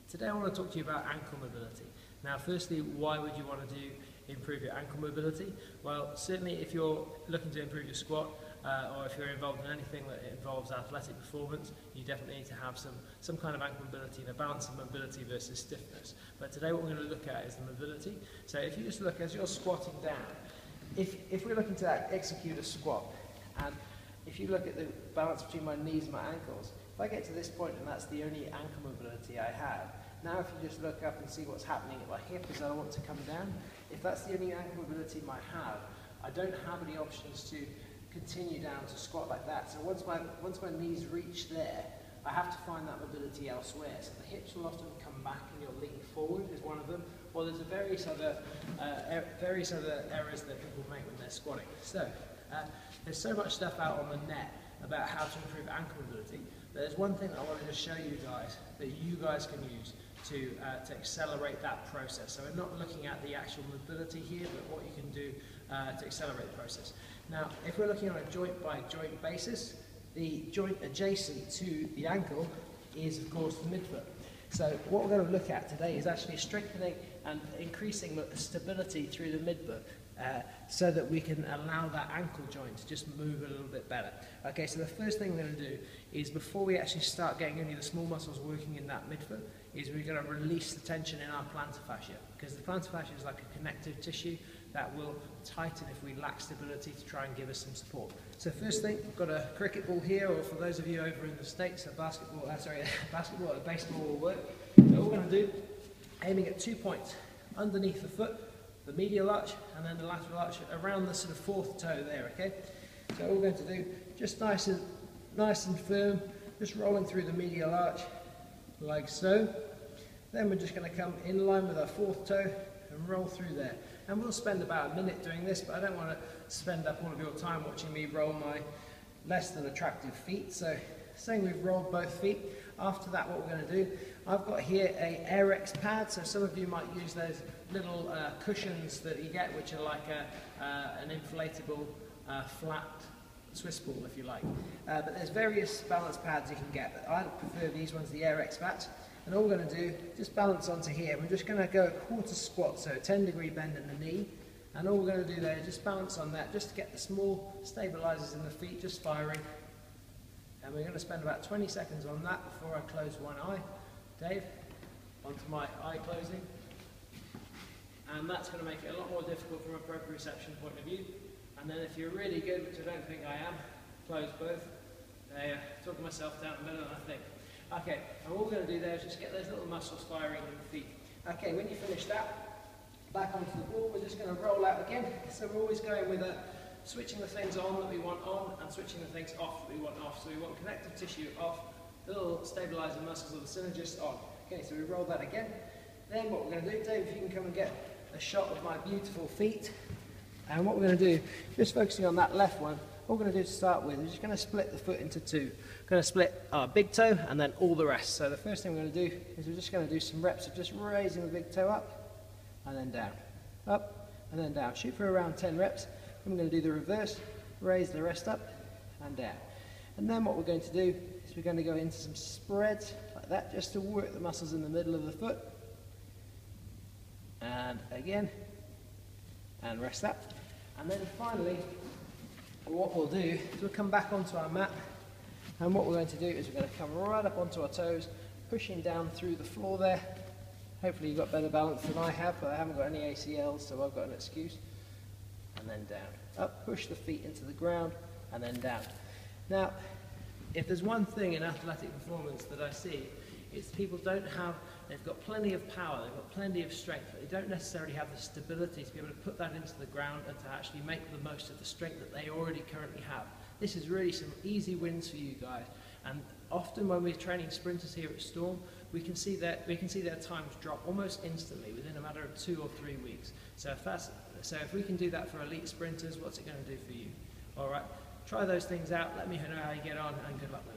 Today I want to talk to you about ankle mobility. Now firstly, why would you want to improve your ankle mobility? Well, certainly if you're looking to improve your squat or if you're involved in anything that involves athletic performance, you definitely need to have some kind of ankle mobility and a balance of mobility versus stiffness. But today what we're going to look at is the mobility. So if you just look as you're squatting down, if we're looking to execute a squat, and if you look at the balance between my knees and my ankles, if I get to this point and that's the only ankle mobility I have, now if you just look up and see what's happening at my hip as I want to come down, if that's the only ankle mobility I have, I don't have any options to continue down to squat like that. So once my knees reach there, I have to find that mobility elsewhere. So the hips will often come back and you'll lean forward is one of them. Well, there's various other errors that people make when they're squatting. So there's so much stuff out on the net about how to improve ankle mobility. But there's one thing I want to just show you guys that you guys can use to accelerate that process. So we're not looking at the actual mobility here, but what you can do to accelerate the process. Now, if we're looking on a joint by joint basis, the joint adjacent to the ankle is of course the midfoot. So what we're going to look at today is actually strengthening and increasing the stability through the midfoot so that we can allow that ankle joint to just move a little bit better. Okay, so the first thing we're going to do is, before we actually start getting any of the small muscles working in that midfoot, is we're going to release the tension in our plantar fascia, because the plantar fascia is like a connective tissue that will tighten if we lack stability to try and give us some support. So first thing, we've got a cricket ball here, or for those of you over in the States, a basketball or baseball will work. So what we're going to do, aiming at 2 points, underneath the foot, the medial arch, and then the lateral arch around the sort of fourth toe there, okay? So what we're going to do, just nice and firm, just rolling through the medial arch, like so. Then we're just going to come in line with our fourth toe and roll through there. And we'll spend about a minute doing this, but I don't want to spend up all of your time watching me roll my less than attractive feet. So saying we've rolled both feet, after that what we're going to do, I've got here a Airex pad, so some of you might use those little cushions that you get, which are like an inflatable flat Swiss ball, if you like. But there's various balance pads you can get, but I prefer these ones, the Airex pads. And all we're going to do, just balance onto here. We're just going to go a quarter squat, so a 10-degree bend in the knee. And all we're going to do there is just balance on that, just to get the small stabilizers in the feet just firing. And we're going to spend about 20 seconds on that before I close one eye. Dave, onto my eye closing. And that's going to make it a lot more difficult from a proprioception point of view. And then if you're really good, which I don't think I am, close both. Talking myself down the middle, I think. Okay, and what we're going to do there is just get those little muscles firing in the feet. Okay, when you finish that, back onto the ball, we're just going to roll out again. So we're always going with switching the things on that we want on and switching the things off that we want off. So we want connective tissue off, the little stabilizing muscles of the synergist on. Okay, so we roll that again. Then what we're going to do, Dave, if you can come and get a shot of my beautiful feet. And what we're going to do, just focusing on that left one, what we're going to do to start with is just going to split the foot into two. We're going to split our big toe and then all the rest. So the first thing we're going to do is we're just going to do some reps of just raising the big toe up and then down, up and then down. Shoot for around 10 reps. Then we're going to do the reverse, raise the rest up and down. And then what we're going to do is we're going to go into some spreads like that, just to work the muscles in the middle of the foot. And again, and rest up. And then finally, what we'll do is we'll come back onto our mat, and what we're going to do is we're going to come right up onto our toes, pushing down through the floor there. Hopefully you've got better balance than I have, but I haven't got any ACLs, so I've got an excuse. And then down. Up, push the feet into the ground, and then down. Now, if there's one thing in athletic performance that I see, it's people they've got plenty of power, they've got plenty of strength, but they don't necessarily have the stability to be able to put that into the ground and to actually make the most of the strength that they already currently have. This is really some easy wins for you guys, and often when we're training sprinters here at Storm, we can see their times drop almost instantly within a matter of 2 or 3 weeks. So if we can do that for elite sprinters, what's it going to do for you? All right, try those things out, let me know how you get on, and good luck with it.